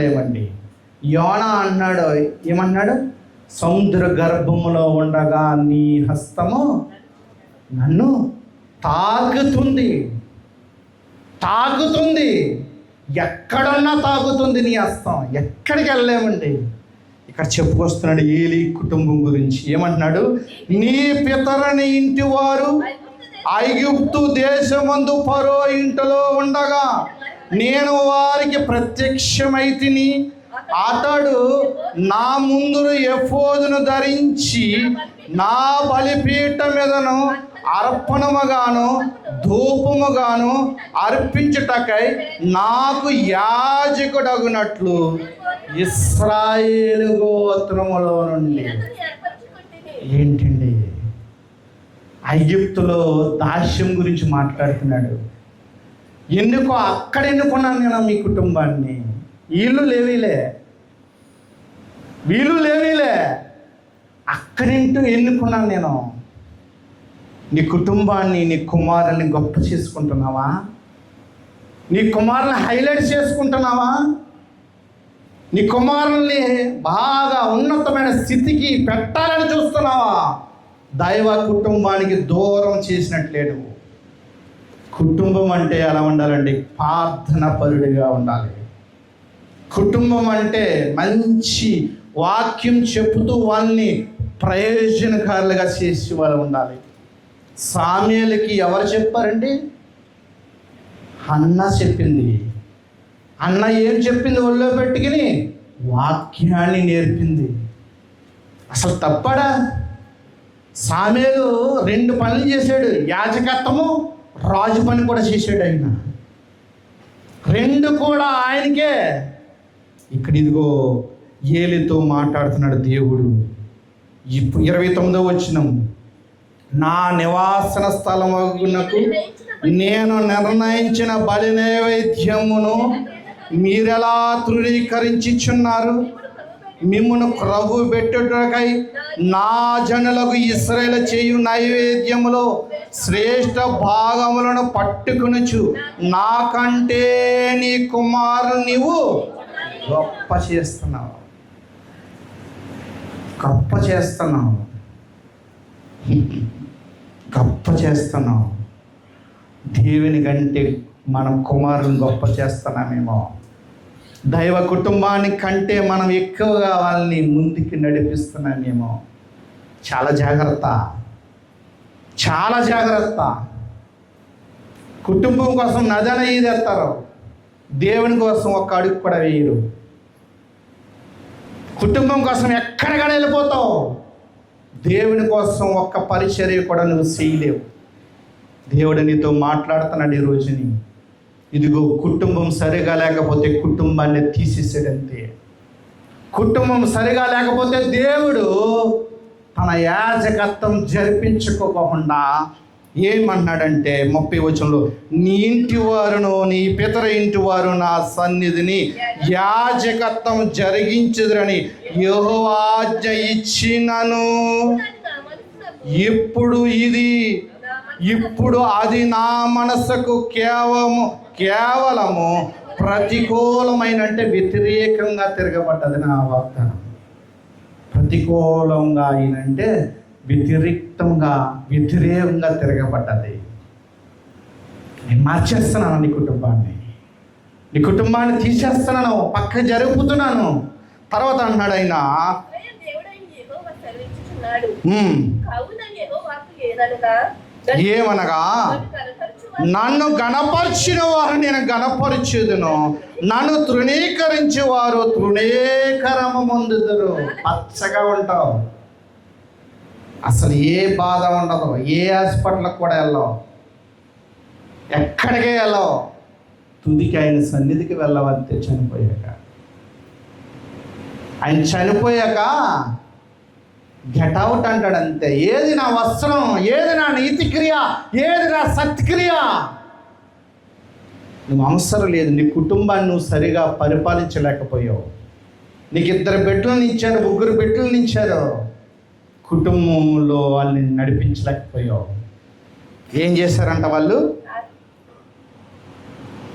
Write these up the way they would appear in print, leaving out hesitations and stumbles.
లేవండి. యోనా అన్నాడు, ఏమన్నాడు? సముద్ర గర్భములో ఉండగా నీ హస్తము నన్ను తాకుతుంది. ఎక్కడున్నా తాకుతుంది నీ హస్తం. ఎక్కడికి వెళ్ళలేమండి. ఇక్కడ చెప్పుకొస్తున్నాడు ఏలీ కుటుంబం గురించి. ఏమంటున్నాడు? నీ పితరుని ఇంటి వారు ఐగుప్తు దేశమందు ఫరో ఇంటిలో ఉండగా నేను వారికి ప్రత్యక్షమైతిని. అతడు నా ముందు ఎఫోదును ధరించి నా బలిపీఠ మీదను అర్పణముగాను ధూపముగాను అర్పించుటకై నాకు యాజకుడగునట్లు ఇశ్రాయేలు గోత్రములో నుండి. ఏంటండి? ఐగుప్తులో దాస్యం గురించి మాట్లాడుతున్నాడు. అక్కడ ఎన్నుకున్నాను నేను మీ కుటుంబాన్ని. వీళ్ళు లేవీలే అక్కడింటూ ఎన్నుకున్నాను నేను. నీ కుటుంబాన్ని, నీ కుమారుల్ని గొప్ప చేసుకుంటున్నావా? నీ కుమారుల్ని హైలైట్ చేసుకుంటున్నావా? నీ కుమారుల్ని బాగా ఉన్నతమైన స్థితికి పెట్టాలని చూస్తున్నావా? దైవ కుటుంబానికి దూరం చేసినట్లేడు. కుటుంబం అంటే ఎలా ఉండాలండి? ప్రార్థన పరుడిగా ఉండాలి. కుటుంబం అంటే మంచి వాక్యం చెబుతూ వాళ్ళని ప్రయోజనకారులుగా చేసి వాళ్ళు ఉండాలి. సామ్యూయేలుకి ఎవరు చెప్పారండి? హన్నా చెప్పింది. అన్న ఏం చెప్పింది? ఒళ్ళో పెట్టుకుని వాక్యాన్ని నేర్పింది. అసలు తప్పడా? సామ్యూయేలు 2 పనులు చేశాడు. యాజకత్వము, రాజు పని కూడా చేశాడు. ఆయన 2 కూడా ఆయనకే. ఇక్కడ ఇదిగో ఏలీతో మాట్లాడుతున్నాడు దేవుడు. 29వ వచనం, నా నివాసన స్థలమునకు నేను నిర్ణయించిన బలి నైవేద్యమును మీరెలా తృణీకరించుచున్నారు? మిమ్మును క్రొవ్వు పెట్టుటకై నా జనులకు ఇశ్రాయేలు చేయు నైవేద్యములో శ్రేష్ఠ భాగములను పట్టుకొనుచు నాకంటే నీ కుమారులు నీవు గొప్ప చేస్తున్నావు. దేవుని కంటే మనం కుమారులను గొప్ప చేస్తున్నామేమో. దైవ కుటుంబాన్ని కంటే మనం ఎక్కువగా వాళ్ళని ముందుకి నడిపిస్తున్నామేమో. చాలా జాగ్రత్త. కుటుంబం కోసం నదన ఈదేస్తారు, దేవుని కోసం ఒక్క అడుగు కూడా వేయరు. కుటుంబం కోసం ఎక్కడికైనా వెళ్ళిపోతావు, దేవుని కోసం ఒక్క పరిచర్య కూడా నువ్వు చేయలేవు. దేవుడు నీతో మాట్లాడుతున్నాడు ఈ రోజుని. ఇదిగో కుటుంబం సరిగా లేకపోతే కుటుంబాన్ని తీసేసాడంతే. కుటుంబం సరిగా లేకపోతే దేవుడు తన యాజకత్వం జరిపించుకోకుండా ఏమన్నాడంటే 30వ వచనంలో, నీ ఇంటి వారును నీ పితర ఇంటి వారు నా సన్నిధిని యాజకత్వం జరిగించుదురని యెహోవా ఆజ్ఞ ఇచ్చినను. ఇప్పుడు అది నా మనసుకు కేవలము ప్రతికూలమైన, అంటే వ్యతిరేకంగా తిరగబడ్డది నా వాగ్దానం. ప్రతికూలంగా అయినంటే వ్యతిరేకంగా తిరగబడ్డది. నేను మార్చేస్తున్నాను నీ కుటుంబాన్ని తీసేస్తున్నాను, పక్క జరుపుతున్నాను. తర్వాత అన్నాడు ఆయన, ఏమనగా నన్ను గణపరిచిన వారు నేను గణపరిచేదును, నన్ను తృణీకరించే వారు తృణీకరము పొందుదురు. పచ్చగా ఉంటావు, అసలు ఏ బాధ ఉండదు, ఏ హాస్పిటల్కి కూడా వెళ్ళవు, ఎక్కడికే వెళ్ళవు. తుదికి ఆయన సన్నిధికి వెళ్ళవంతే చనిపోయాక. ఆయన చనిపోయాక గెట్అవుట్ అంటాడు అంతే. ఏది నా వస్త్రం, ఏది నా నీతి క్రియ, ఏది నా సత్క్రియ? నువ్వు అవసరం లేదు. నీ కుటుంబాన్ని నువ్వు సరిగా పరిపాలించలేకపోయావు. నీకు 2 బిడ్డలను ఇచ్చారు, 3 బిడ్డలను ఇచ్చారు, కుటుంబంలో వాళ్ళని నడిపించలేకపోయావు. ఏం చేశారంట వాళ్ళు?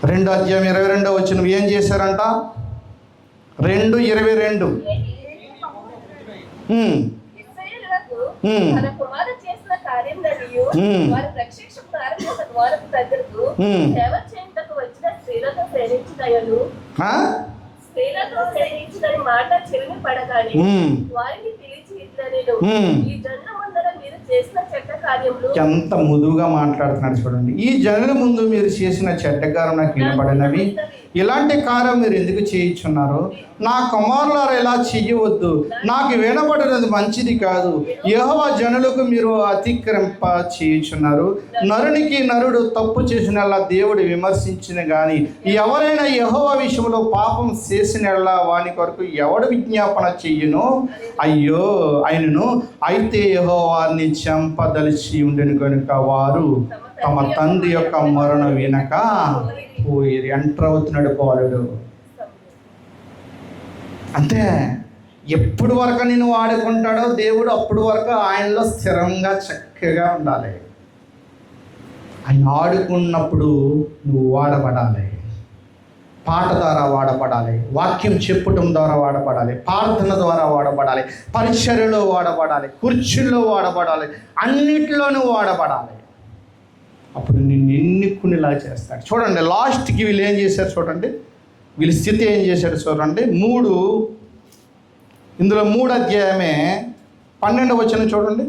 2వ అధ్యాయం 22వ వచనం ఏం చేశారంట? 2:22. తన కుమారుడు చేసిన కార్యములనియు వారి ప్రత్యక్ష ప్రారంభ ద్వారపు దగ్గరకు సేవ చేయుటకు వచ్చిన స్త్రీలతో సేవించుటయను స్త్రీలతో సేవించుటని మాట చెవిని పడగానే వారిని పిలిచి ఇట్లనేను ఈ జనుల ముందర మీరు చేసిన చెడ్డ కార్యములు. ఎంత ముదువుగా మాట్లాడుతున్నాడు చూడండి. ఈ జనుల ముందు మీరు చేసిన చెడ్డ కార్యం నాకు వినబడినవి. ఇలాంటి కార్యం మీరు ఎందుకు చేయించున్నారు? నా కుమారులారా ఇలా చెయ్యవద్దు, నాకు వినబడినది మంచిది కాదు. యెహోవా జనులకు మీరు అతిక్రమింప చేయుచున్నారు. నరునికి నరుడు తప్పు చేసినలా దేవుడు విమర్శించిన గాని ఎవరైనా యెహోవా విషయంలో పాపం చేసినలా వాని కొరకు ఎవడు విజ్ఞాపన చెయ్యును? అయ్యో ఆయనను. అయితే యెహోవాని చంపదలిచి ఉండెను కనుక వారు తమ తండ్రి యొక్క మరణ వినక పోయి ఎంటర్ అవుతున్నాడు బాలుడు. అంతే. ఎప్పుడు వరకు నేను వాడుకుంటాడో దేవుడు అప్పుడు వరకు ఆయనలో స్థిరంగా చక్కగా ఉండాలి. ఆయన ఆడుకున్నప్పుడు నువ్వు వాడబడాలి. పాట ద్వారా వాడబడాలి, వాక్యం చెప్పటం ద్వారా వాడబడాలి, ప్రార్థన ద్వారా వాడబడాలి, పరిచర్యలో వాడబడాలి, కుర్చీల్లో వాడబడాలి, అన్నిటిలోనూ వాడబడాలి. అప్పుడు నిన్ను ఎన్నుకునేలా చేస్తాడు. చూడండి లాస్ట్కి వీళ్ళు ఏం చేశారు చూడండి, వీళ్ళ స్థితి ఏం చేశాడు చూడండి. ఇందులో 3 అధ్యాయమే 12వ వచనం చూడండి.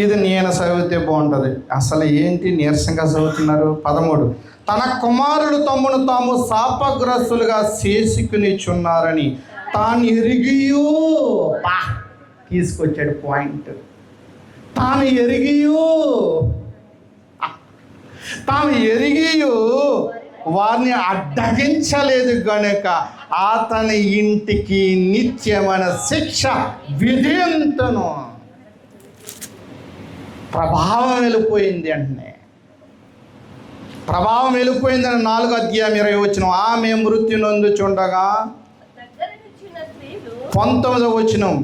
ఇది నేను చదివితే బాగుంటుంది. అసలు ఏంటి నీరసంగా చదువుతున్నారు? 13 తన కుమారులు తమ్మును తాము శాపగ్రస్తులుగా చేసుకునిచున్నారని తాను ఎరిగియూ తీసుకొచ్చాడు పాయింట్. తాను ఎరిగియూ వారిని అడ్డగించలేదు గనుక అతని ఇంటికి నిత్యమైన శిక్ష విధింతును. ప్రభావం వెళ్ళిపోయింది అంటే ప్రభావం వెళ్ళిపోయిందని 4వ అధ్యాయం 20వ వచనం. ఆమె మృత్యు నొందుచుండగా 19వ వచనం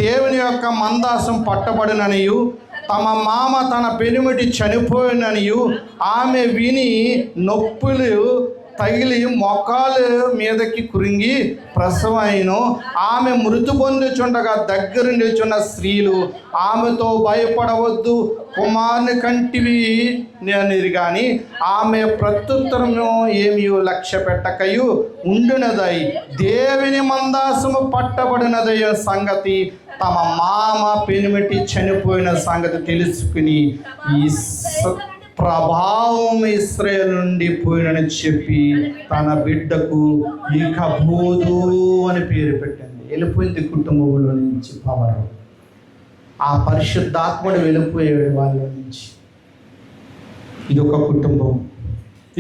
దేవుని యొక్క మందాసం పట్టబడిననియు తమ మామ తన పెనిమిటి చనిపోయిననియు ఆమె విని నొప్పులు తగిలి మొక్కలు మీదకి కురింగి ప్రసవైను. ఆమె మృతి పొందుచుండగా దగ్గర నిల్చున్న స్త్రీలు ఆమెతో భయపడవద్దు, కుమారుని కంటివి అనేది కానీ ఆమె ప్రత్యుత్తరము ఏమీ లక్ష్య పెట్టకయు ఉండునదై దేవుని మందాసము పట్టబడినదయ్య సంగతి తమ మామ పెనిమిటి చనిపోయిన సంగతి తెలుసుకుని ఈ ప్రభావం ఇశ్రాయేలు నుండి పోయినని చెప్పి తన బిడ్డకు ఇకబోదు అని పేరు పెట్టింది. వెళ్ళిపోయింది కుటుంబంలో నుంచి పవర్. ఆ పరిశుద్ధాత్ముడు వెళ్ళిపోయాడు వాళ్ళ నుంచి. ఇది ఒక కుటుంబం.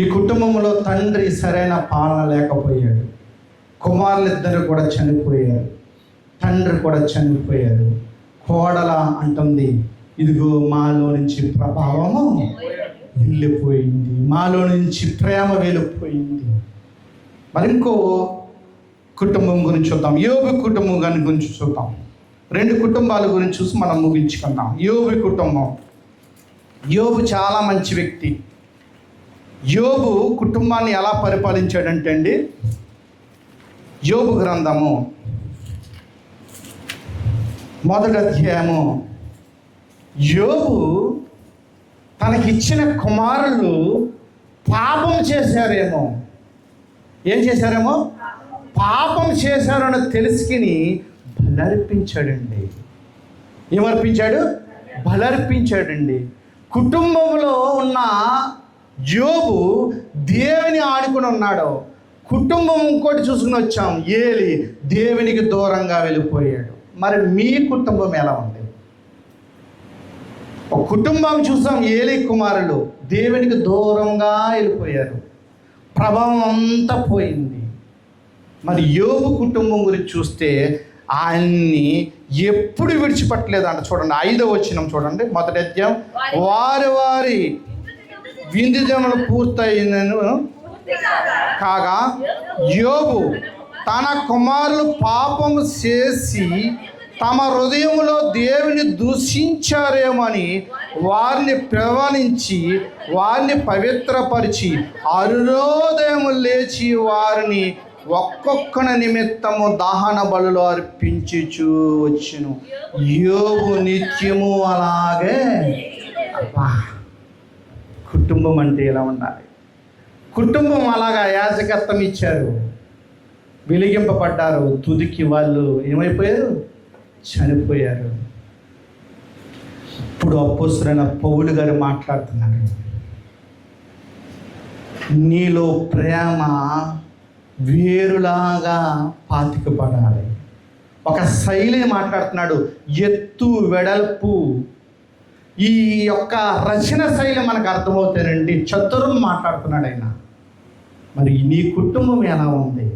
ఈ కుటుంబంలో తండ్రి సరైన పాలన లేకపోయాడు. కుమారులిద్దరు కూడా చనిపోయారు, తండ్రి కూడా చనిపోయారు. కోడల అంటుంది, ఇదిగో మాలో నుంచి ప్రభావము వెళ్ళిపోయింది, మాలో నుంచి ప్రేమ వెళ్ళిపోయింది. మరి ఇంకో కుటుంబం గురించి చూద్దాం. యోబు కుటుంబం గురించి చూద్దాం. 2 కుటుంబాల గురించి చూసి మనం ముగించుకుందాం. యోబు కుటుంబం. యోబు చాలా మంచి వ్యక్తి. యోబు కుటుంబాన్ని ఎలా పరిపాలించాడంటే అండి, యోబు గ్రంథము 1వ అధ్యాయము. యోబు తనకిచ్చిన కుమారులు పాపం చేశారేమో. ఏం చేశారేమో? పాపం చేశారని తెలుసుకుని బలర్పించాడండి. ఏమర్పించాడు? బలర్పించాడండి. కుటుంబంలో ఉన్న యోబు దేవుని ఆడుకుని ఉన్నాడు. కుటుంబం ఇంకోటి చూసుకుని వచ్చాం, ఏలి దేవునికి దూరంగా వెళ్ళిపోయాడు. మరి మీ కుటుంబం ఎలా ఉంది? ఒక కుటుంబం చూసాం, ఏలి కుమారులు దేవునికి దూరంగా వెళ్ళిపోయారు, ప్రభావం అంతా పోయింది. మరి యోబు కుటుంబం గురించి చూస్తే ఆయన్ని ఎప్పుడు విడిచిపెట్టలేదంట. చూడండి 5వ వచనం చూడండి, మొదటి అధ్యాయం. వారి విందు దినములు పూర్తయినను కాగా యోబు తన కుమారులు పాపము చేసి తమ హృదయములో దేవుని దూషించారేమని వారిని ప్రవలించి వారిని పవిత్రపరిచి అరుణోదయము లేచి వారిని ఒక్కొక్కన నిమిత్తము దహన బలులు అర్పించుచూ వచ్చును. యోబు నిత్యము అలాగే. అబ్బా, కుటుంబం అంటే ఎలా ఉండాలి? కుటుంబం అలాగా యాజకత్వం ఇచ్చారు, వెలిగింపబడ్డారు, తుదికి వాళ్ళు ఏమైపోయారు? చనిపోయారు. ఇప్పుడు అపోస్తలుడైన పౌలు గారు మాట్లాడుతున్నారు, నీలో ప్రేమ వేరులాగా పాతికపడాలి. ఒక శైలిని మాట్లాడుతున్నాడు, ఎత్తు వెడల్పు. ఈ యొక్క రచన శైలి మనకు అర్థమవుతానండి. చతురం మాట్లాడుతున్నాడు ఆయన. మరి నీ కుటుంబం ఎలా ఉంది?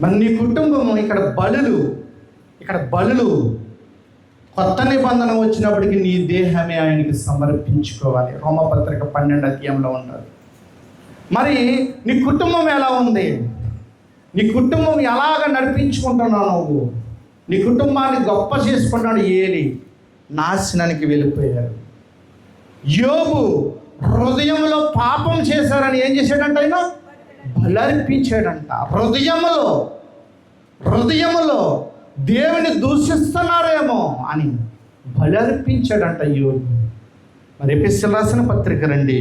మరి నీ కుటుంబం ఇక్కడ బలులు కొత్త నిబంధన వచ్చినప్పటికీ నీ దేహమే ఆయనకి సమర్పించుకోవాలి. రోమపత్రిక 12వ అధ్యాయంలో ఉన్నారు. మరి నీ కుటుంబం ఎలా ఉంది? నీ కుటుంబం ఎలాగ నడిపించుకుంటున్నావు నువ్వు? నీ కుటుంబాన్ని గొప్ప చేసుకున్నాడు ఏలి, నాశనానికి వెళ్ళిపోయారు. యోబు హృదయంలో పాపం చేశారని ఏం చేశాడంట? ఆయన బలర్పించాడంట. హృదయములో దేవుని దూషిస్తున్నారేమో అని బలర్పించాడంట యోబు. మరి ఎపిసెల్ రాసిన పత్రిక రండి,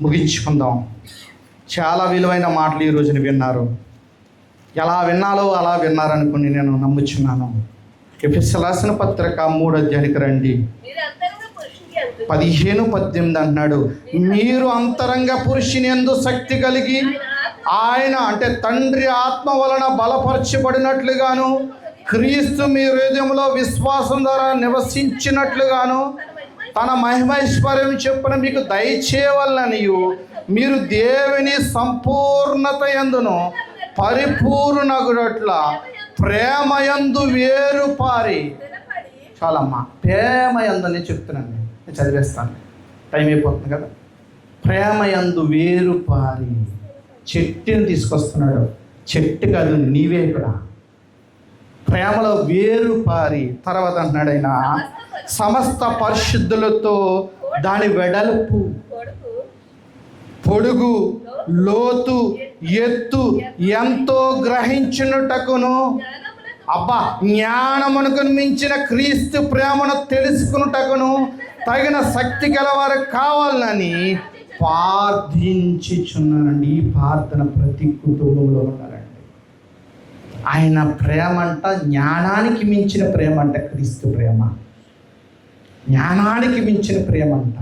ముగించుకుందాం. చాలా విలువైన మాటలు ఈ రోజున విన్నారు. ఎలా విన్నాలో అలా విన్నారనుకుని నేను నమ్ముచున్నాను. ఎపిసెల్ రాసిన పత్రిక 3వ అధ్యాయానికి రండి, 15-18 అంటున్నాడు, మీరు అంతరంగ పురుషుని యందు శక్తి కలిగి ఆయన అంటే తండ్రి ఆత్మ వలన బలపరచబడినట్లుగాను క్రీస్తు మీ హృదయంలో విశ్వాసం ద్వారా నివసించినట్లుగాను తన మహిమైశ్వర్యం చెప్పున మీకు దయచేయవలననియు మీరు దేవుని సంపూర్ణత యందును పరిపూర్ణగునట్ల ప్రేమయందు వేరుపారి. చాలమ్మా, ప్రేమయందు నేను చెప్తున్నాను, నేను చదివేస్తాను, టైం అయిపోతుంది కదా. ప్రేమయందు వేరుపారి. చెట్టుని తీసుకొస్తున్నాడు, చెట్టు కాదు నీవే ఇక్కడ. ప్రేమలో వేరుపారి. తర్వాత అంటున్నాడు ఆయన, సమస్త పరిశుద్ధులతో దాని వెడల్పు, పొడుగు, లోతు, ఎత్తు ఎంతో గ్రహించుటకును, అబ్బా జ్ఞానమునకు మించిన క్రీస్తు ప్రేమను తెలుసుకున్నటకును తగిన శక్తి గలవారు కావాలని ప్రార్థించుచున్నానండి. ఈ ప్రార్థన ప్రతి కుటుంబంలో ఉండాలండి. ఆయన ప్రేమ అంట జ్ఞానానికి మించిన ప్రేమ అంట. క్రీస్తు ప్రేమ జ్ఞానానికి మించిన ప్రేమ అంట.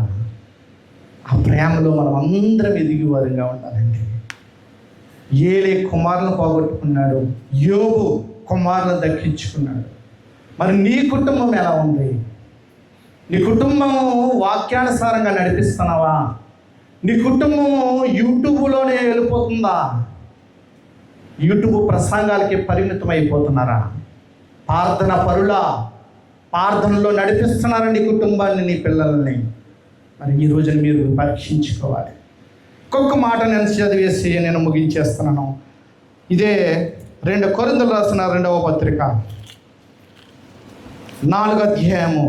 ఆ ప్రేమలో మనం అందరం ఎదిగివారుగా ఉండాలండి. ఏలే కుమారులను పోగొట్టుకున్నాడు, యోబు కుమారులను దక్కించుకున్నాడు. మరి నీ కుటుంబం ఎలా ఉంది? నీ కుటుంబము వాక్యానుసారంగా నడిపిస్తున్నావా? నీ కుటుంబము యూట్యూబ్లోనే వెళ్ళిపోతుందా? యూట్యూబ్ ప్రసంగాలకి పరిమితం అయిపోతున్నారా? ప్రార్థన పరులా ప్రార్థనలో నడిపిస్తున్నారా నీ కుటుంబాన్ని, నీ పిల్లల్ని? మరి ఈ రోజున మీరు పరీక్షించుకోవాలి. ఒక్కొక్క మాట నేను చదివేసి నేను ముగించేస్తున్నాను. ఇదే 2 కొరింథీయులకు రాసిన 2వ పత్రిక 4వ అధ్యాయము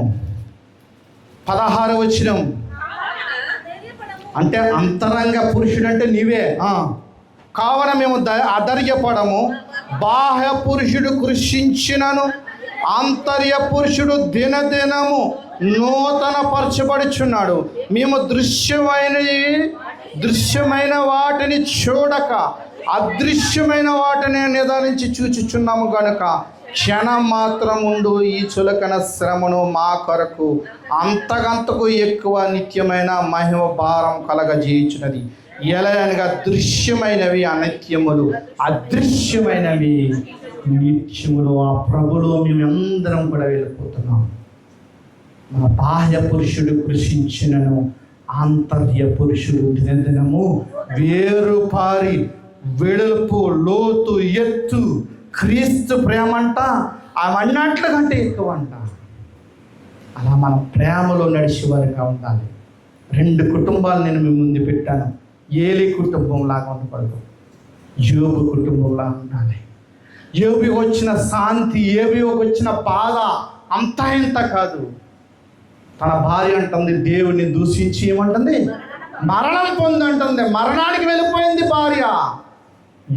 16వ వచనం. అంటే అంతరంగ పురుషుడు అంటే నీవే. కావున మేము అధైర్యపడము, బాహ్య పురుషుడు కృషించినను ఆంతర్య పురుషుడు దినదినము నూతన పరచబడుచున్నాడు. మేము దృశ్యమైన వాటిని చూడక అదృశ్యమైన వాటిని నిదానించి చూచుచున్నాము గనుక క్షణం మాత్రం ఉండు ఈ చులకన శ్రమను మా కొరకు అంతకంతకు ఎక్కువ నిత్యమైన మహిమ భారం కలగజేయుచున్నది. ఎలా అనగా దృశ్యమైనవి అనిత్యములు, అదృశ్యమైనవి నిత్యములు. ఆ ప్రభులో మేమందరం కూడా వెళ్ళిపోతున్నాం. మన బాహ్య పురుషుడు కృషించినను ఆంతర్య పురుషుడు దినదినము వేరుపారి, వెడల్పు, లోతు, ఎత్తు. క్రీస్తు ప్రేమంట ఆమె అన్నట్ల కంటే ఎక్కువ అంట. అలా మనం ప్రేమలో నడిచేవారుగా ఉండాలి. 2 కుటుంబాలు నేను మీ ముందు పెట్టాను. ఏలి కుటుంబం లాగా ఉండకూడదు, యోబు కుటుంబంలా ఉండాలి. యోబుకి వచ్చిన శాంతి, యోబుకి వచ్చిన బాధ అంతా ఇంత కాదు. తన భార్య అంటుంది దేవుడిని దూషించి ఏమంటుంది, మరణం పొందంటుంది. మరణానికి వెళ్ళిపోయింది భార్య.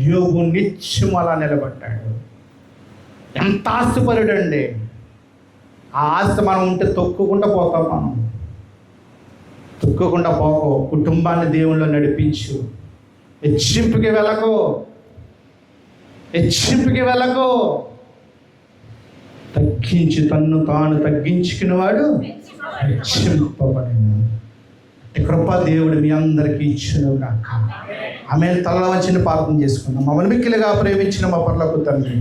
యోబు నిత్యం అలా నిలబడ్డాడు. ఎంత ఆస్తిపరుడండి. ఆ ఆస్తి మనం ఉంటే తొక్కుకుండా పోతాం. మనం తొక్కకుండా పోకో. కుటుంబాన్ని దేవుళ్ళో నడిపించు. హెచ్చింపుకి వెళ్ళకో. తగ్గించి తన్ను తాను తగ్గించుకునేవాడు హెచ్చింపబడిన కృప దేవుడు మీ అందరికీ ఇచ్చును గాక. ఆమె తల వంచిన ప్రార్థన చేసుకుందాం. మమ్మల్ని మిక్కిలిగా ప్రేమించిన మా పరలోక తండ్రి,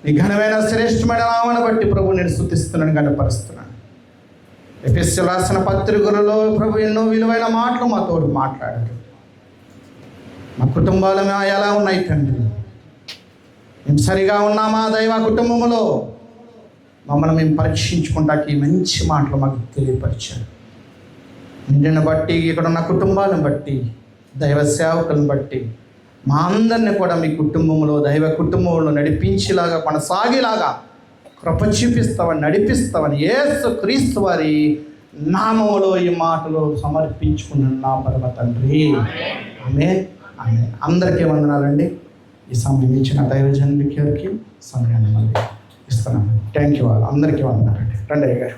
నీ ఘనమైన శ్రేష్టమైన నామను బట్టి ప్రభు నేను స్తుతిస్తున్నాను, గణపరుస్తున్నాను. ఎఫెసీయులకు రాసిన పత్రికలలో ప్రభు ఎన్నో విలువైన మాటలు మాతో మాట్లాడారు. మా కుటుంబాలు ఎలా ఉన్నాయి తండ్రి? మేము సరిగా ఉన్నామా దైవ కుటుంబంలో? మమ్మల్ని మేము పరీక్షించుకుంటాకి ఈ మంచి మాటలు మాకు తెలియపరిచారు. నిన్ను బట్టి, ఇక్కడ ఉన్న కుటుంబాలను బట్టి, దైవ సేవకులను బట్టి మా అందరినీ కూడా మీ కుటుంబంలో, దైవ కుటుంబంలో నడిపించేలాగా, కొనసాగేలాగా కృప చూపిస్తావని, నడిపిస్తావని యేసు క్రీస్తు వారి నామములో ఈ మాటలు సమర్పించుకున్నాను నా పరమ తండ్రి. ఆమేన్. అందరికీ వందనాలండి. ఈ సమయం ఇచ్చిన దైవజనులకి సమయాన్ని మళ్ళీ ఇస్తున్నాను. Thank you. అందరికీ వందనాలండి. రండి అయ్య గారు.